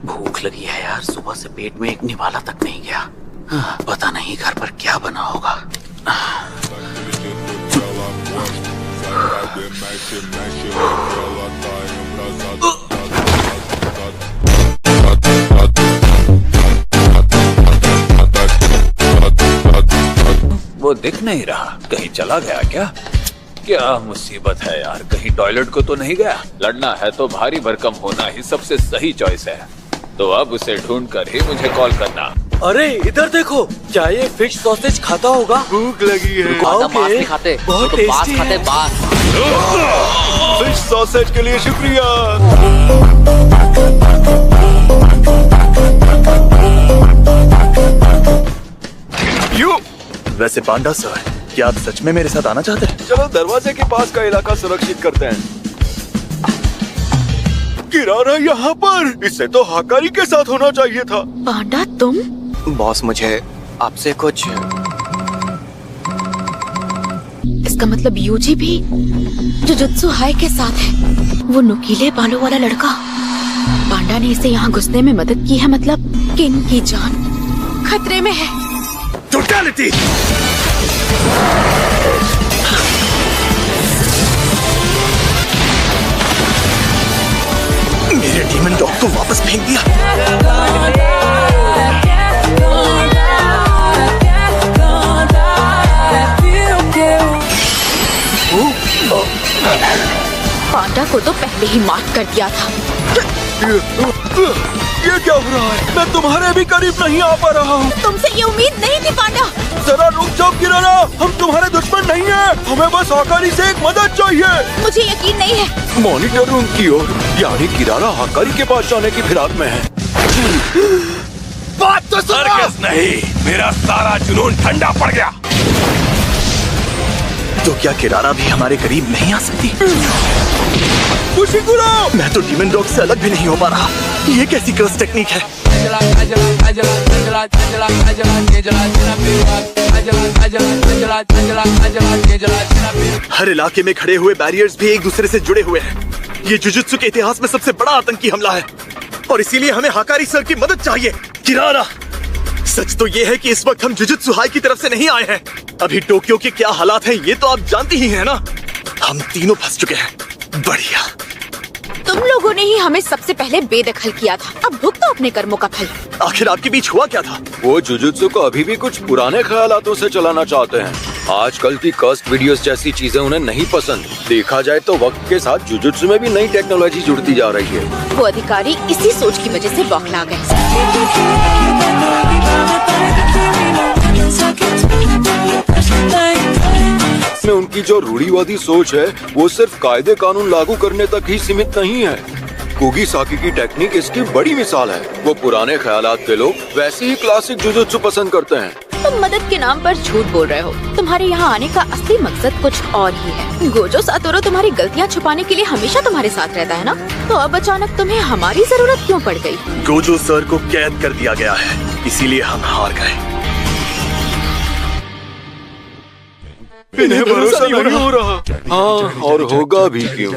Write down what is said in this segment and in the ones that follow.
भूख लगी है यार, सुबह से पेट में एक निवाला तक नहीं गया। पता नहीं घर पर क्या बना होगा। वो दिख नहीं रहा, कहीं चला गया क्या? क्या मुसीबत है यार, कहीं टॉयलेट को तो नहीं गया? लड़ना है तो भारी भरकम होना ही सबसे सही चॉइस है, तो अब उसे ढूंढ कर ही मुझे कॉल करना। अरे इधर देखो, क्या ये फिश सॉसेज खाता होगा? भूख लगी है। बास नहीं खाते, बहुत तो बास टेस्टी खाते है। बास। फिश सॉसेज के लिए शुक्रिया। वैसे पांडा सर, क्या आप सच में मेरे साथ आना चाहते हैं? चलो दरवाजे के पास का इलाका सुरक्षित करते हैं। किरारा यहाँ पर, इससे तो हाकारी के साथ होना चाहिए था। पांडा तुम? बॉस मुझे आपसे कुछ। इसका मतलब यूजी भी जुजुत्सु हाई के साथ है, वो नुकीले बालों वाला लड़का। पांडा ने इसे यहाँ घुसने में मदद की है, मतलब किन की जान खतरे में है। टोटलिटी! मेरे डीमन डॉग को वापस फेंक दिया। पांडा को तो पहले ही मार्क कर दिया था। ये क्या हो रहा है? मैं तुम्हारे भी करीब नहीं आ पा रहा हूँ। तुमसे ये उम्मीद नहीं थी पांडा। जरा रुक जाओ किरारा, हम तुम्हारे दुश्मन नहीं हैं। हमें बस हाकारी से एक मदद चाहिए। मुझे यकीन नहीं है। मॉनिटर रूम की ओर, यानी किरारा हाकारी के पास जाने की फिराक में है। बात तो सर्कस नहीं, मेरा सारा जुनून ठंडा पड़ गया। तो क्या किरारा भी हमारे करीब नहीं आ सकती? मैं तो डीमन डॉग से अलग भी नहीं हो पा रहा। ये कैसी कर्स टेक्निक है? हर इलाके में खड़े हुए बैरियर्स भी एक दूसरे से जुड़े हुए हैं। ये जुजुत्सु के इतिहास में सबसे बड़ा आतंकी हमला है, और इसीलिए हमें हाकारी सर की मदद चाहिए। किरारा, सच तो ये है कि इस वक्त हम जुजुत्सु हाई की तरफ से नहीं आए हैं। अभी टोक्यो के क्या हालात हैं ये तो आप जानती ही हैं ना। हम तीनों फंस चुके हैं। बढ़िया, तुम लोगों ने ही हमें सबसे पहले बेदखल किया था, अब भुगतो अपने कर्मों का फल। आखिर आपके बीच हुआ क्या था? वो जुजुत्सु को अभी भी कुछ पुराने ख्यालातों से चलाना चाहते हैं। आजकल की कस्ट वीडियोस जैसी चीजें उन्हें नहीं पसंद। देखा जाए तो वक्त के साथ जुजुत्सु में भी नई टेक्नोलॉजी जुड़ती जा रही है। वो अधिकारी इसी सोच की वजह से बौखला गए। में उनकी जो रूढ़िवादी सोच है वो सिर्फ कायदे कानून लागू करने तक ही सीमित नहीं है। कुगिसाकी की टेक्निक इसकी बड़ी मिसाल है। वो पुराने ख्यालात के लोग वैसे ही क्लासिक जुजुत्सु पसंद करते हैं। तुम मदद के नाम पर झूठ बोल रहे हो। तुम्हारे यहाँ आने का असली मकसद कुछ और ही है। गोजो सातोरो तुम्हारी गलतियाँ छुपाने के लिए हमेशा तुम्हारे साथ रहता है ना, तो अब अचानक तुम्हें हमारी जरूरत क्यों पड़ गई? गोजो सर को कैद कर दिया गया है, इसीलिए हम हार गए। इन्हें भरोसा नहीं हो रहा। हाँ, और होगा भी क्यों?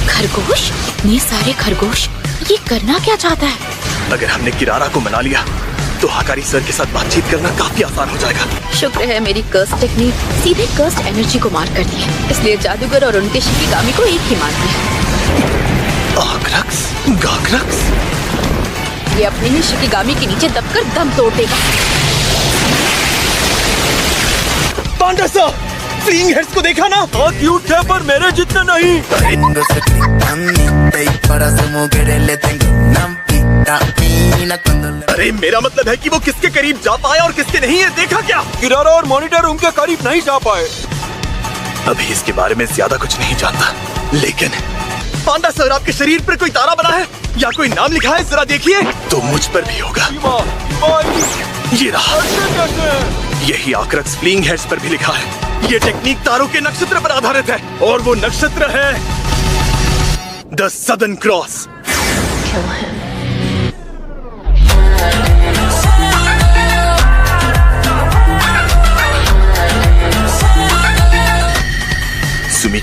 खरगोश? इतने सारे खरगोश, ये करना क्या चाहता है? अगर हमने किरारा को मना लिया तो हाकारी सर के साथ बातचीत करना काफी आसान हो जाएगा। शुक्र है मेरी कर्स टेक्निक सीधे कर्स एनर्जी को मार करती है, इसलिए जादूगर और उनके शिकिगामी को एक ही मानती है। आक्रक्स, गाक्रक्स, ये अपने ही शिकिगामी के नीचे दबकर दम तोड़ देगा। पांडा सर, फ्लीइंग हेड्स को देखा ना? हाँ, क्यूट है पर मेरे जितना नहीं। अरे मेरा मतलब है कि वो किसके करीब जा पाए और किसके नहीं है, देखा क्या? किरारा और मॉनिटर उनके करीब नहीं जा पाए। अभी इसके बारे में ज्यादा कुछ नहीं जानता, लेकिन पांडा सर, आपके शरीर पर कोई तारा बना है या कोई नाम लिखा है? जरा देखिए। तो मुझ पर भी होगा। ये रहा, यही आक्रक्स फ्लीइंग हेड्स पर भी लिखा है। ये टेक्निक तारों के नक्षत्र पर आधारित है, और वो नक्षत्र है द सदर्न क्रॉस।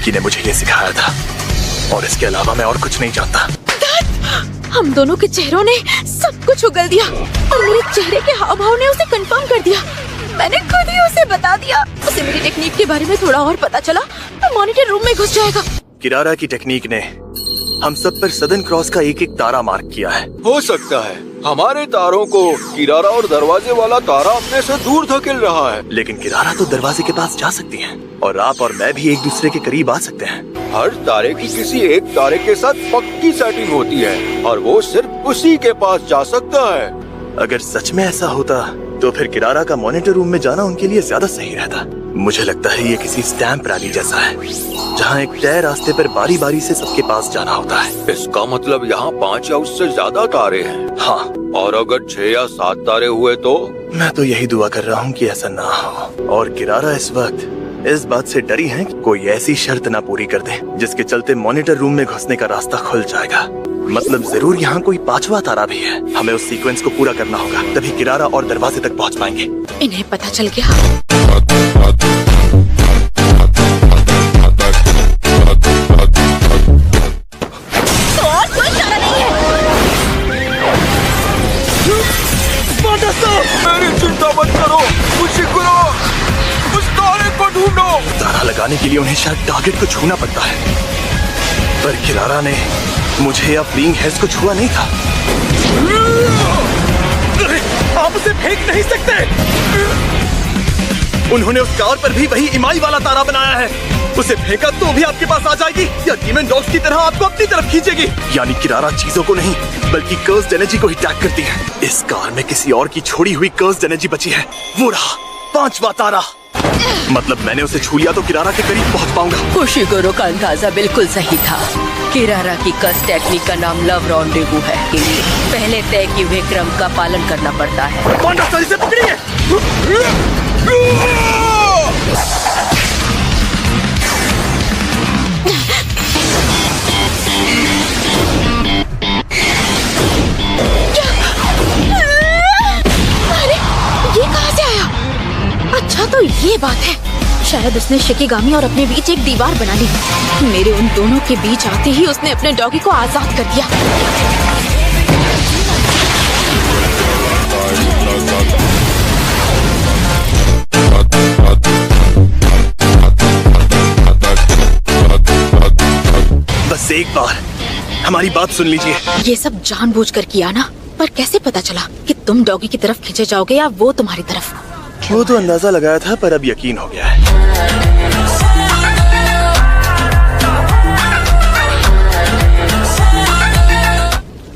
लड़की ने मुझे ये सिखाया था, और इसके अलावा मैं और कुछ नहीं जानता। हम दोनों के चेहरों ने सब कुछ उगल दिया और मेरे चेहरे के हाव भाव ने उसे कंफर्म कर दिया। मैंने खुद ही उसे बता दिया। उसे मेरी टेक्निक के बारे में थोड़ा और पता चला तो मॉनिटर रूम में घुस जाएगा। किरारा की टेक्निक ने हम सब पर सदन क्रॉस का एक एक तारा मार्क किया है। हो सकता है हमारे तारों को किरारा और दरवाजे वाला तारा अपने से दूर धकेल रहा है। लेकिन किरारा तो दरवाजे के पास जा सकती है और आप और मैं भी एक दूसरे के करीब आ सकते हैं। हर तारे की किसी एक तारे के साथ पक्की सेटिंग होती है और वो सिर्फ उसी के पास जा सकता है। अगर सच में ऐसा होता तो फिर किरारा का मॉनिटर रूम में जाना उनके लिए ज्यादा सही रहता। मुझे लगता है ये किसी स्टैम्प रैली जैसा है, जहाँ एक तय रास्ते पर बारी बारी से सबके पास जाना होता है। इसका मतलब यहाँ 5 या उससे ज्यादा तारे हैं। हाँ, और अगर 6 या 7 तारे हुए तो? मैं तो यही दुआ कर रहा हूँ कि ऐसा ना हो। और किरारा इस वक्त इस बात से डरी है कि कोई ऐसी शर्त ना पूरी कर दे जिसके चलते मॉनिटर रूम में घुसने का रास्ता खुल जाएगा। मतलब जरूर यहाँ कोई 5वां तारा भी है। हमें उस सीक्वेंस को पूरा करना होगा, तभी किरारा और दरवाजे तक पहुँच पाएंगे। इन्हें पता चल गया। और कोई चारा नहीं है। मेरी चिंता मत करो, मुझे करो, उस तारे को ढूंढो। तारा लगाने के लिए उन्हें शायद टारगेट को छूना पड़ता है, पर किरारा ने मुझे या फ्लीइंग हेड्स को छुआ नहीं था। आप उसे फेंक नहीं सकते। उन्होंने उस कार पर भी वही इमाई वाला तारा बनाया है। उसे फेंका तो भी आपके पास आ जाएगी या डीमन डॉग्स की तरह आपको अपनी तरफ खींचेगी। यानी किरारा चीजों को नहीं बल्कि कर्स्ड एनर्जी को ही टैग करती है। इस कार में किसी और की छोड़ी हुई कर्स्ड एनर्जी बची है। वो रहा 5वां तारा। मतलब मैंने उसे छू लिया तो किरारा के करीब पहुंच पाऊंगा। कुशिगुरु का अंदाजा बिल्कुल सही था। किरारा की कस टेक्निक का नाम लव रॉन्डेवू है। के लिए पहले तय किए हुए क्रम का पालन करना पड़ता है। पांडा सही से पकड़िए। अरे ये कहाँ से आया? अच्छा तो ये बात है, शायद उसने शिकिगामी और अपने बीच एक दीवार बना ली। मेरे उन दोनों के बीच आते ही उसने अपने डॉगी को आजाद कर दिया। बस एक बार हमारी बात सुन लीजिए। ये सब जानबूझकर किया ना, पर कैसे पता चला कि तुम डॉगी की तरफ खींचे जाओगे या वो तुम्हारी तरफ? वो तो अंदाजा लगाया था, पर अब यकीन हो गया है।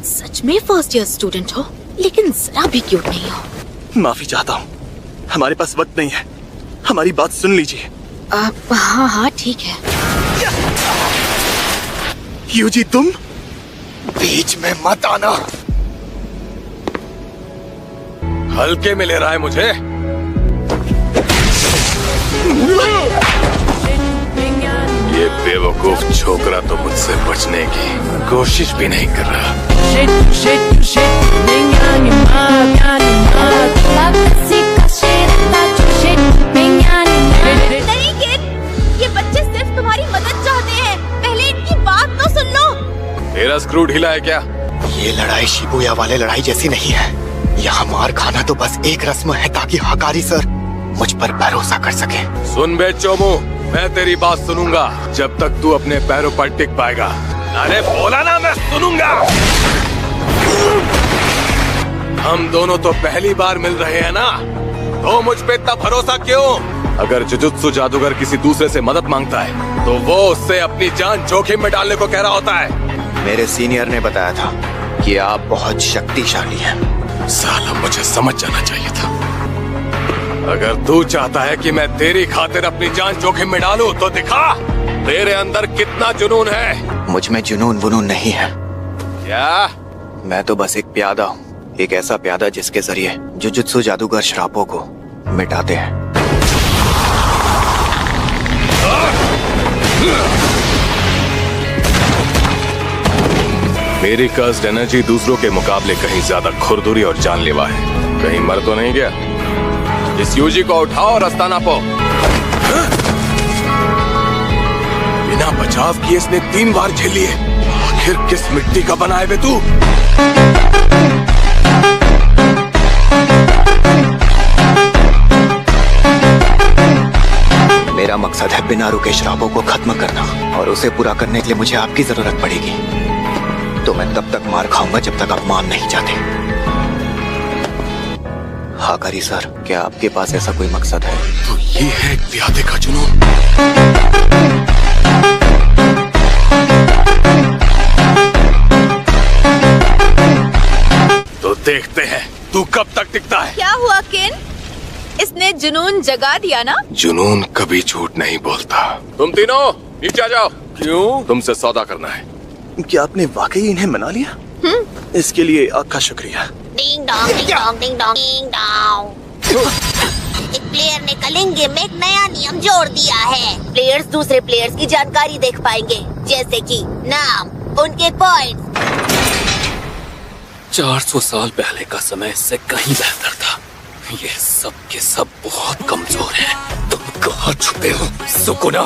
सच में फर्स्ट ईयर स्टूडेंट हो, लेकिन जरा भी क्यूट नहीं हो। माफी चाहता हूँ, हमारे पास वक्त नहीं है। हमारी बात सुन लीजिए। हाँ हाँ ठीक है। यूजी तुम बीच में मत आना। हल्के में ले रहा है मुझे। ये बेवकूफ छोकरा तो मुझसे बचने की कोशिश भी नहीं कर रहा। नहीं किड, ये बच्चे सिर्फ तुम्हारी मदद चाहते हैं। पहले इनकी बात तो सुन लो। तेरा स्क्रू ढीला है क्या? ये लड़ाई शिबुया वाले लड़ाई जैसी नहीं है। यहाँ मार खाना तो बस एक रस्म है ताकि हकारी सर मुझ पर भरोसा कर सके। सुन बे चोमू, मैं तेरी बात सुनूंगा जब तक तू अपने पैरों पर टिक पाएगा। अरे बोला ना, मैं सुनूंगा। हम दोनों तो पहली बार मिल रहे हैं ना, तो मुझ पे इतना भरोसा क्यों? अगर जुजुत्सु जादूगर किसी दूसरे से मदद मांगता है तो वो उससे अपनी जान जोखिम में डालने को कह रहा होता है। मेरे सीनियर ने बताया था कि आप बहुत शक्तिशाली हैं। साला मुझे समझ जाना चाहिए था। अगर तू चाहता है कि मैं तेरी खातिर अपनी जान जोखिम में डालूं तो दिखा तेरे अंदर कितना जुनून है। मुझ में जुनून वुनून नहीं है। क्या? मैं तो बस एक प्यादा हूँ, एक ऐसा प्यादा जिसके जरिए जुजुत्सु जादूगर श्रापों को मिटाते हैं। मेरी कर्स्ड एनर्जी दूसरों के मुकाबले कहीं ज्यादा खुरदुरी और जानलेवा है। कहीं मर तो नहीं गया? इस यूजी को उठाओ और अस्ताना पो। बिना बचाव किए इसने 3 बार झेली है। आखिर किस मिट्टी का बना है बे तू? मेरा मकसद है बिना रुके श्रापों को खत्म करना, और उसे पूरा करने के लिए मुझे आपकी जरूरत पड़ेगी। तो मैं तब तक मार खाऊंगा जब तक आप मान नहीं जाते। हाँ करी सर, क्या आपके पास ऐसा कोई मकसद है? तो ये है एक प्यादे का जुनून। तो देखते हैं तू कब तक टिकता है। क्या हुआ किन? इसने जुनून जगा दिया ना? जुनून कभी झूठ नहीं बोलता। तुम तीनों नीचे आ जाओ। क्यों? तुमसे सौदा करना है। क्या आपने वाकई इन्हें मना लिया? इसके लिए आपका शुक्रिया। Ding dong ding dong ding dong ding dong. एक प्लेयर ने कलिंग गेम में एक नया नियम जोड़ दिया है। प्लेयर्स दूसरे प्लेयर्स की जानकारी देख पाएंगे, जैसे कि नाम, उनके पॉइंट्स। 400 साल पहले का समय इससे कहीं बेहतर था। ये सब के सब बहुत कमजोर हैं। तुम कहाँ छुपे हो सुकुना?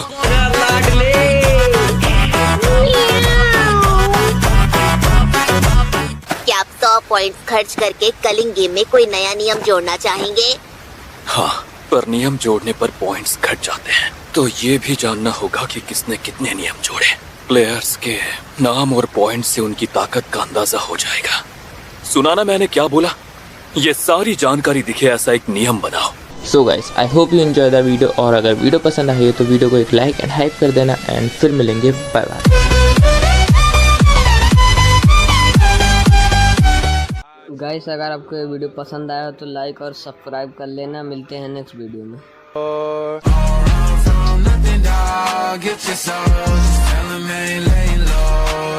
क्या आप 100 पॉइंट्स खर्च करके कलिंग गेम में कोई नया नियम जोड़ना चाहेंगे? हाँ, पर नियम जोड़ने पर पॉइंट्स घट जाते हैं। तो ये भी जानना होगा कि किसने कितने नियम जोड़े। प्लेयर्स के नाम और पॉइंट से उनकी ताकत का अंदाजा हो जाएगा। सुना ना मैंने क्या बोला? ये सारी जानकारी दिखे ऐसा एक नियम बनाओ। So guys, I hope you enjoy the video, और अगर वीडियो पसंद आई तो वीडियो को एक लाइक एंड हाइप कर देना, एंड फिर मिलेंगे। Bye bye. गाइस, अगर आपको ये वीडियो पसंद आया तो लाइक और सब्सक्राइब कर लेना। मिलते हैं नेक्स्ट वीडियो में।